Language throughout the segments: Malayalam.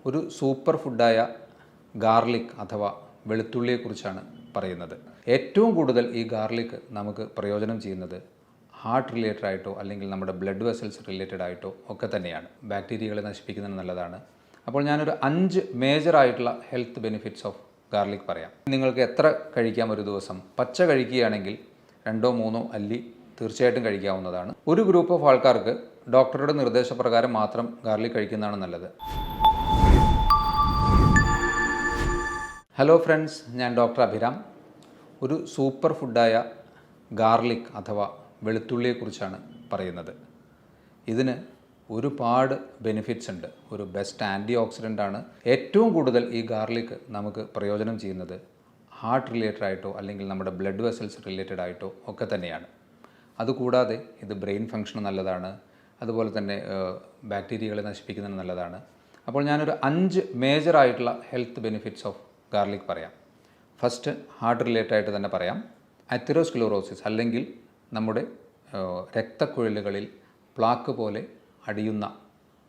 ഒരു സൂപ്പർ ഫുഡായ ഗാർലിക് അഥവാ വെളുത്തുള്ളിയെക്കുറിച്ചാണ് പറയുന്നത്. ഏറ്റവും കൂടുതൽ ഈ ഗാർലിക് നമുക്ക് പ്രയോജനം ചെയ്യുന്നത് ഹാർട്ട് റിലേറ്റഡ് ആയിട്ടോ അല്ലെങ്കിൽ നമ്മുടെ ബ്ലഡ് വെസൽസ് റിലേറ്റഡ് ആയിട്ടോ ഒക്കെ തന്നെയാണ്. ബാക്ടീരിയകളെ നശിപ്പിക്കുന്നതിന് നല്ലതാണ്. അപ്പോൾ ഞാനൊരു 5 മേജറായിട്ടുള്ള ഹെൽത്ത് ബെനിഫിറ്റ്സ് ഓഫ് ഗാർലിക് പറയാം. നിങ്ങൾക്ക് എത്ര കഴിക്കാം ഒരു ദിവസം? പച്ച കഴിക്കുകയാണെങ്കിൽ 2-3 അല്ലി തീർച്ചയായിട്ടും കഴിക്കാവുന്നതാണ്. ഒരു ഗ്രൂപ്പ് ഓഫ് ആൾക്കാർക്ക് ഡോക്ടറുടെ നിർദ്ദേശപ്രകാരം മാത്രം ഗാർലിക് കഴിക്കുന്നതാണ് നല്ലത്. ഹലോ ഫ്രണ്ട്സ്, ഞാൻ ഡോക്ടർ അഭിരാം. ഒരു സൂപ്പർ ഫുഡായ ഗാർലിക് അഥവാ വെളുത്തുള്ളിയെക്കുറിച്ചാണ് പറയുന്നത്. ഇതിന് ഒരുപാട് ബെനിഫിറ്റ്സ് ഉണ്ട്. ഒരു ബെസ്റ്റ് ആൻറ്റി ഓക്സിഡൻ്റ് ആണ്. ഏറ്റവും കൂടുതൽ ഈ ഗാർലിക് നമുക്ക് പ്രയോജനം ചെയ്യുന്നത് ഹാർട്ട് റിലേറ്റഡ് ആയിട്ടോ അല്ലെങ്കിൽ നമ്മുടെ ബ്ലഡ് വെസൽസ് റിലേറ്റഡ് ആയിട്ടോ ഒക്കെ തന്നെയാണ്. അതുകൂടാതെ ഇത് ബ്രെയിൻ ഫങ്ഷന് നല്ലതാണ്. അതുപോലെ തന്നെ ബാക്ടീരിയകളെ നശിപ്പിക്കുന്നതിന് നല്ലതാണ്. അപ്പോൾ ഞാനൊരു 5 മേജറായിട്ടുള്ള ഹെൽത്ത് ബെനിഫിറ്റ്സ് ഓഫ് ഗാർലിക് പറയാം. ഫസ്റ്റ് ഹാർട്ട് റിലേറ്റഡ് ആയിട്ട് തന്നെ പറയാം. അതെറോസ്ക്ലീറോസിസ് അല്ലെങ്കിൽ നമ്മുടെ രക്തക്കുഴലുകളിൽ പ്ലാക്ക് പോലെ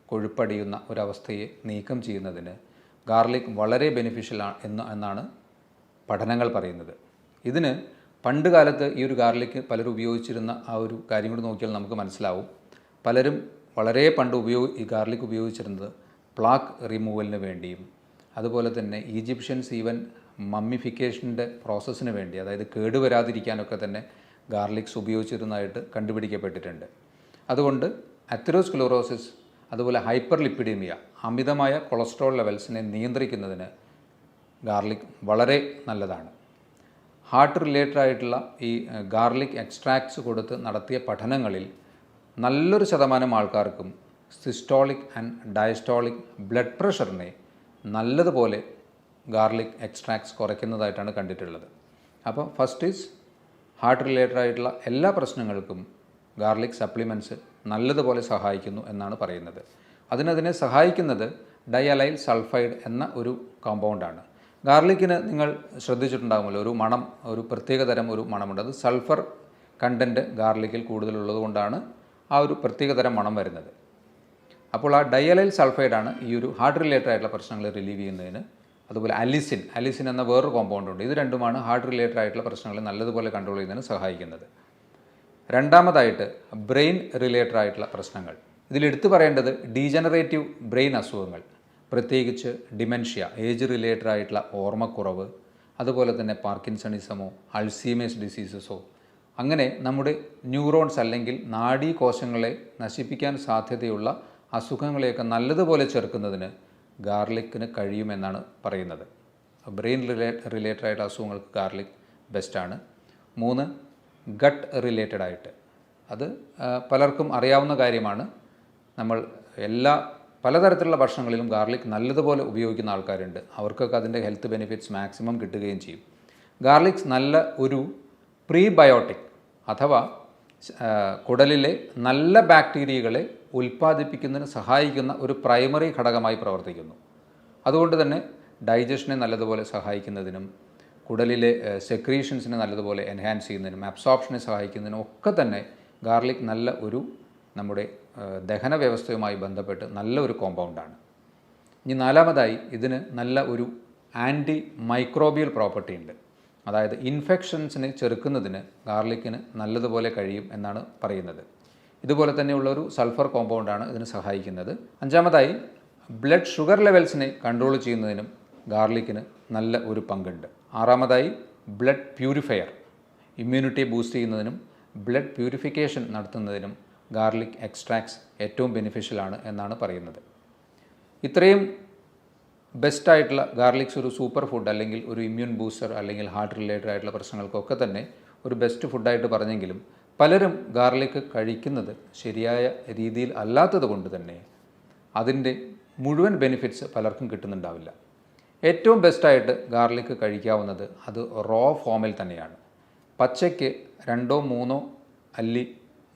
കൊഴുപ്പടിയുന്ന ഒരവസ്ഥയെ നീക്കം ചെയ്യുന്നതിന് ഗാർലിക് വളരെ ബെനിഫിഷ്യൽ എന്നാണ് പഠനങ്ങൾ പറയുന്നത്. ഇതിന് പണ്ട് കാലത്ത് ഈ ഒരു ഗാർലിക് പലരും ഉപയോഗിച്ചിരുന്ന ആ ഒരു കാര്യം കൂടി നോക്കിയാൽ നമുക്ക് മനസ്സിലാവും. പലരും വളരെ പണ്ട് ഈ ഗാർലിക് ഉപയോഗിച്ചിരുന്നത് പ്ലാക്ക് റിമൂവലിന് വേണ്ടിയും അതുപോലെ തന്നെ ഈജിപ്ഷ്യൻസ് ഈവൻ മമ്മിഫിക്കേഷൻ്റെ പ്രോസസ്സിന് വേണ്ടി, അതായത് കേടുവരാതിരിക്കാനൊക്കെ തന്നെ ഗാർലിക്സ് ഉപയോഗിച്ചിരുന്നതായിട്ട് കണ്ടുപിടിക്കപ്പെട്ടിട്ടുണ്ട്. അതുകൊണ്ട് അതെറോസ്ക്ലീറോസിസ് അതുപോലെ ഹൈപ്പർ ലിപ്പിഡീമിയ, അമിതമായ കൊളസ്ട്രോൾ ലെവൽസിനെ നിയന്ത്രിക്കുന്നതിന് ഗാർലിക് വളരെ നല്ലതാണ്. ഹാർട്ട് റിലേറ്റഡ് ആയിട്ടുള്ള ഈ ഗാർലിക് എക്സ്ട്രാക്ട്സ് കൊടുത്ത് നടത്തിയ പഠനങ്ങളിൽ നല്ലൊരു ശതമാനം ആൾക്കാർക്കും സിസ്റ്റോളിക് ആൻഡ് ഡയസ്റ്റോളിക് ബ്ലഡ് പ്രഷറിനെ നല്ലതുപോലെ ഗാർലിക് എക്സ്ട്രാക്ട്സ് കുറയ്ക്കുന്നതായിട്ടാണ് കണ്ടിട്ടുള്ളത്. അപ്പോൾ ഫസ്റ്റ് ഈസ് ഹാർട്ട് റിലേറ്റഡ് ആയിട്ടുള്ള എല്ലാ പ്രശ്നങ്ങൾക്കും ഗാർലിക് സപ്ലിമെൻറ്റ്സ് നല്ലതുപോലെ സഹായിക്കുന്നു എന്നാണ് പറയുന്നത്. അതിനെ സഹായിക്കുന്നത് ഡയലൈൽ സൾഫൈഡ് എന്ന ഒരു കോമ്പൗണ്ടാണ്. ഗാർലിക്കിന് നിങ്ങൾ ശ്രദ്ധിച്ചിട്ടുണ്ടാകുമല്ലോ, ഒരു പ്രത്യേകതരം ഒരു മണമുണ്ട്. അത് സൾഫർ കണ്ടൻറ്റ് ഗാർലിക്കിൽ കൂടുതലുള്ളതുകൊണ്ടാണ് ആ ഒരു പ്രത്യേകതരം മണം വരുന്നത്. അപ്പോൾ ആ ഡയലൈൽ സൾഫൈഡാണ് ഈ ഒരു ഹാർട്ട് റിലേറ്റഡ് ആയിട്ടുള്ള പ്രശ്നങ്ങൾ റിലീവ് ചെയ്യുന്നതിന്. അതുപോലെ അലിസിൻ എന്ന വേറൊരു കോമ്പൗണ്ട് ഉണ്ട്. ഇത് രണ്ടുമാണ് ഹാർട്ട് റിലേറ്റഡ് ആയിട്ടുള്ള പ്രശ്നങ്ങൾ നല്ലതുപോലെ കൺട്രോൾ ചെയ്യുന്നതിന് സഹായിക്കുന്നത്. രണ്ടാമതായിട്ട് ബ്രെയിൻ റിലേറ്റഡ് ആയിട്ടുള്ള പ്രശ്നങ്ങൾ. ഇതിലെടുത്തു പറയേണ്ടത് ഡീജനറേറ്റീവ് ബ്രെയിൻ അസുഖങ്ങൾ, പ്രത്യേകിച്ച് ഡിമെൻഷ്യ, ഏജ് റിലേറ്റഡ് ആയിട്ടുള്ള ഓർമ്മക്കുറവ്, അതുപോലെ തന്നെ പാർക്കിൻസണിസമോ അൾസീമേഴ്സ് ഡിസീസസോ, അങ്ങനെ നമ്മുടെ ന്യൂറോൺസ് അല്ലെങ്കിൽ നാഡീകോശങ്ങളെ നശിപ്പിക്കാൻ സാധ്യതയുള്ള അസുഖങ്ങളെയൊക്കെ നല്ലതുപോലെ ചെറുക്കുന്നതിന് ഗാർലിക്കിന് കഴിയുമെന്നാണ് പറയുന്നത്. ബ്രെയിൻ റിലേറ്റഡ് ആയിട്ടുള്ള അസുഖങ്ങൾക്ക് ഗാർലിക് ബെസ്റ്റാണ്. 3, ഗട്ട് റിലേറ്റഡ് ആയിട്ട്. അത് പലർക്കും അറിയാവുന്ന കാര്യമാണ്. നമ്മൾ പലതരത്തിലുള്ള ഭക്ഷണങ്ങളിലും ഗാർലിക് നല്ലതുപോലെ ഉപയോഗിക്കുന്ന ആൾക്കാരുണ്ട്. അവർക്കൊക്കെ അതിൻ്റെ ഹെൽത്ത് ബെനിഫിറ്റ്സ് മാക്സിമം കിട്ടുകയും ചെയ്യും. ഗാർലിക്സ് നല്ല ഒരു പ്രീബയോട്ടിക് അഥവാ കുടലിലെ നല്ല ബാക്ടീരിയകളെ ഉൽപ്പാദിപ്പിക്കുന്നതിന് സഹായിക്കുന്ന ഒരു പ്രൈമറി ഘടകമായി പ്രവർത്തിക്കുന്നു. അതുകൊണ്ട് തന്നെ ഡൈജഷനെ നല്ലതുപോലെ സഹായിക്കുന്നതിനും കുടലിലെ സെക്രീഷൻസിനെ നല്ലതുപോലെ എൻഹാൻസ് ചെയ്യുന്നതിനും അബ്സോർപ്ഷനെ സഹായിക്കുന്നതിനും ഒക്കെ തന്നെ ഗാർലിക് നല്ല ഒരു നമ്മുടെ ദഹന വ്യവസ്ഥയുമായി ബന്ധപ്പെട്ട് നല്ല ഒരു കോമ്പൗണ്ടാണ്. ഇനി 4മതായി ഇതിന് നല്ല ഒരു ആൻറ്റി മൈക്രോബിയൽ പ്രോപ്പർട്ടി ഉണ്ട്. അതായത് ഇൻഫെക്ഷൻസിനെ ചെറുക്കുന്നതിന് ഗാർലിക്കിന് നല്ലതുപോലെ കഴിയും എന്നാണ് പറയുന്നത്. ഇതുപോലെ തന്നെയുള്ള ഒരു സൾഫർ കോമ്പൗണ്ടാണ് ഇതിന് സഹായിക്കുന്നത്. 5മതായി ബ്ലഡ് ഷുഗർ ലെവൽസിനെ കൺട്രോൾ ചെയ്യുന്നതിനും ഗാർലിക്കിന് നല്ല ഒരു പങ്കുണ്ട്. 6മതായി ബ്ലഡ് പ്യൂരിഫയർ, ഇമ്മ്യൂണിറ്റിയെ ബൂസ്റ്റ് ചെയ്യുന്നതിനും ബ്ലഡ് പ്യൂരിഫിക്കേഷൻ നടത്തുന്നതിനും ഗാർലിക് എക്സ്ട്രാക്ട്സ് ഏറ്റവും ബെനിഫിഷ്യലാണ് എന്നാണ് പറയുന്നത്. ഇത്രയും ബെസ്റ്റായിട്ടുള്ള ഗാർലിക്സ് ഒരു സൂപ്പർ ഫുഡ് അല്ലെങ്കിൽ ഒരു ഇമ്മ്യൂൺ ബൂസ്റ്റർ അല്ലെങ്കിൽ ഹാർട്ട് റിലേറ്റഡ് ആയിട്ടുള്ള പ്രശ്നങ്ങൾക്കൊക്കെ തന്നെ ഒരു ബെസ്റ്റ് ഫുഡായിട്ട് പറഞ്ഞെങ്കിലും പലരും ഗാർലിക് കഴിക്കുന്നത് ശരിയായ രീതിയിൽ അല്ലാത്തത് കൊണ്ട് തന്നെ അതിൻ്റെ മുഴുവൻ ബെനിഫിറ്റ്സ് പലർക്കും കിട്ടുന്നുണ്ടാവില്ല. ഏറ്റവും ബെസ്റ്റായിട്ട് ഗാർലിക് കഴിക്കാവുന്നത് അത് റോ ഫോമിൽ തന്നെയാണ്. പച്ചയ്ക്ക് 2-3 അല്ലി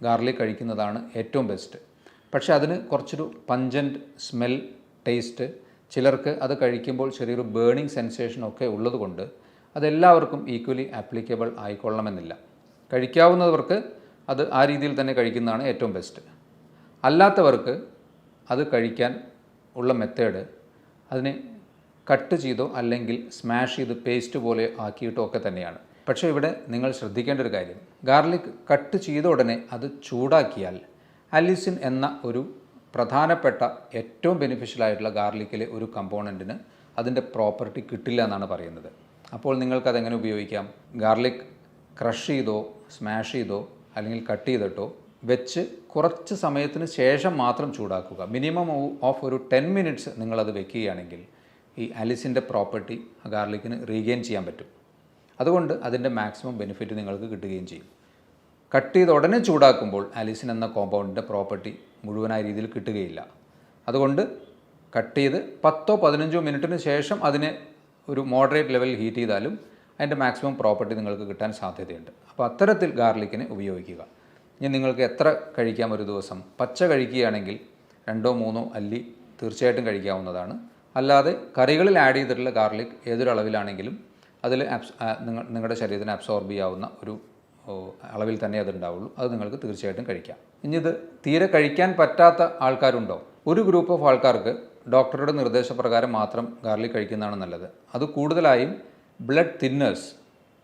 ഗാർലിക് കഴിക്കുന്നതാണ് ഏറ്റവും ബെസ്റ്റ്. പക്ഷേ അതിന് കുറച്ചൊരു പഞ്ചൻറ്റ് സ്മെൽ, ടേസ്റ്റ്, ചിലർക്ക് അത് കഴിക്കുമ്പോൾ ചെറിയൊരു ബേണിംഗ് സെൻസേഷനൊക്കെ ഉള്ളതുകൊണ്ട് അതെല്ലാവർക്കും ഈക്വലി ആപ്ലിക്കബിൾ ആയിക്കൊള്ളണമെന്നില്ല. കഴിക്കാവുന്നവർക്ക് അത് ആ രീതിയിൽ തന്നെ കഴിക്കുന്നതാണ് ഏറ്റവും ബെസ്റ്റ്. അല്ലാത്തവർക്ക് അത് കഴിക്കാൻ ഉള്ള മെത്തേഡ് അതിനെ കട്ട് ചെയ്തോ അല്ലെങ്കിൽ സ്മാഷ് ചെയ്ത് പേസ്റ്റ് പോലെ ആക്കിയിട്ടോ ഒക്കെ തന്നെയാണ്. പക്ഷേ ഇവിടെ നിങ്ങൾ ശ്രദ്ധിക്കേണ്ട ഒരു കാര്യം, ഗാർലിക് കട്ട് ചെയ്ത ഉടനെ അത് ചൂടാക്കിയാൽ അലിസിൻ എന്ന ഒരു പ്രധാനപ്പെട്ട ഏറ്റവും ബെനിഫിഷ്യലായിട്ടുള്ള ഗാർലിക്കിലെ ഒരു കമ്പോണൻറ്റിന് അതിൻ്റെ പ്രോപ്പർട്ടി കിട്ടില്ല എന്നാണ് പറയുന്നത്. അപ്പോൾ നിങ്ങൾക്കതെങ്ങനെ ഉപയോഗിക്കാം? ഗാർലിക് ക്രഷ് ചെയ്തോ സ്മാഷ് ചെയ്തോ അല്ലെങ്കിൽ കട്ട് ചെയ്തിട്ടോ വെച്ച് കുറച്ച് സമയത്തിന് ശേഷം മാത്രം ചൂടാക്കുക. മിനിമം ഓഫ് ഒരു 10 മിനിറ്റ്സ് നിങ്ങളത് വെക്കുകയാണെങ്കിൽ ഈ അലിസിൻ്റെ പ്രോപ്പർട്ടി ഗാർലിക്കിന് റീഗെയിൻ ചെയ്യാൻ പറ്റും. അതുകൊണ്ട് അതിൻ്റെ മാക്സിമം ബെനിഫിറ്റ് നിങ്ങൾക്ക് കിട്ടുകയും ചെയ്യും. കട്ട് ചെയ്ത് ഉടനെ ചൂടാക്കുമ്പോൾ അലിസിൻ എന്ന കോമ്പൗണ്ടിൻ്റെ പ്രോപ്പർട്ടി മുഴുവനായ രീതിയിൽ കിട്ടുകയില്ല. അതുകൊണ്ട് കട്ട് ചെയ്ത് 10-15 മിനിറ്റിന് ശേഷം അതിനെ ഒരു മോഡറേറ്റ് ലെവലിൽ ഹീറ്റ് ചെയ്താലും അതിൻ്റെ മാക്സിമം പ്രോപ്പർട്ടി നിങ്ങൾക്ക് കിട്ടാൻ സാധ്യതയുണ്ട്. അപ്പോൾ അത്തരത്തിൽ ഗാർലിക്കിനെ ഉപയോഗിക്കുക. ഇനി നിങ്ങൾക്ക് എത്ര കഴിക്കാം ഒരു ദിവസം? പച്ച കഴിക്കുകയാണെങ്കിൽ 2-3 അല്ലി തീർച്ചയായിട്ടും കഴിക്കാവുന്നതാണ്. അല്ലാതെ കറികളിൽ ആഡ് ചെയ്തിട്ടുള്ള ഗാർലിക് ഏതൊരു അളവിലാണെങ്കിലും അതിൽ നിങ്ങളുടെ ശരീരത്തിന് അബ്സോർബ് ചെയ്യാവുന്ന ഒരു അളവിൽ തന്നെ അതുണ്ടാവുള്ളൂ. അത് നിങ്ങൾക്ക് തീർച്ചയായിട്ടും കഴിക്കാം. ഇനി ഇത് തീരെ കഴിക്കാൻ പറ്റാത്ത ആൾക്കാരുണ്ടോ? ഒരു ഗ്രൂപ്പ് ഓഫ് ആൾക്കാർക്ക് ഡോക്ടറുടെ നിർദ്ദേശപ്രകാരം മാത്രം ഗാർലിക് കഴിക്കുന്നതാണ് നല്ലത്. അത് കൂടുതലായും ബ്ലഡ് തിന്നേഴ്സ്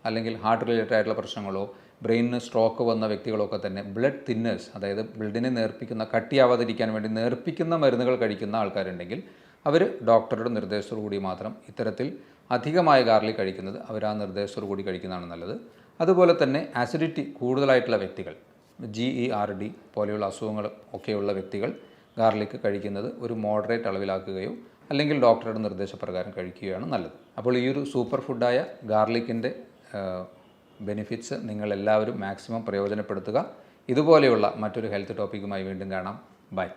അല്ലെങ്കിൽ ഹാർട്ട് റിലേറ്റഡ് ആയിട്ടുള്ള പ്രശ്നങ്ങളോ ബ്രെയിനിന് സ്ട്രോക്ക് വന്ന വ്യക്തികളൊക്കെ തന്നെ ബ്ലഡ് തിന്നേഴ്സ്, അതായത് ബ്ലഡിനെ നേർപ്പിക്കുന്ന, കട്ടിയാവാതിരിക്കാൻ വേണ്ടി നേർപ്പിക്കുന്ന മരുന്നുകൾ കഴിക്കുന്ന ആൾക്കാരുണ്ടെങ്കിൽ അവർ ഡോക്ടറുടെ നിർദ്ദേശത്തോടു കൂടി മാത്രം ഇത്തരത്തിൽ അധികമായ ഗാർലിക് കഴിക്കുന്നത് അവർ ആ നിർദ്ദേശത്തോടു കൂടി കഴിക്കുന്നതാണ് നല്ലത്. അതുപോലെ തന്നെ ആസിഡിറ്റി കൂടുതലായിട്ടുള്ള വ്യക്തികൾ, GERD പോലെയുള്ള അസുഖങ്ങൾ ഒക്കെയുള്ള വ്യക്തികൾ ഗാർലിക് കഴിക്കുന്നത് ഒരു മോഡറേറ്റ് അളവിലാക്കുകയോ അല്ലെങ്കിൽ ഡോക്ടറുടെ നിർദ്ദേശപ്രകാരം കഴിക്കുകയാണ് നല്ലത്. അപ്പോൾ ഈ ഒരു സൂപ്പർ ഫുഡായ ഗാർലിക്കിൻ്റെ ബെനിഫിറ്റ്സ് നിങ്ങളെല്ലാവരും മാക്സിമം പ്രയോജനപ്പെടുത്തുക. ഇതുപോലെയുള്ള മറ്റൊരു ഹെൽത്ത് ടോപ്പിക്കുമായി വീണ്ടും കാണാം. ബൈ.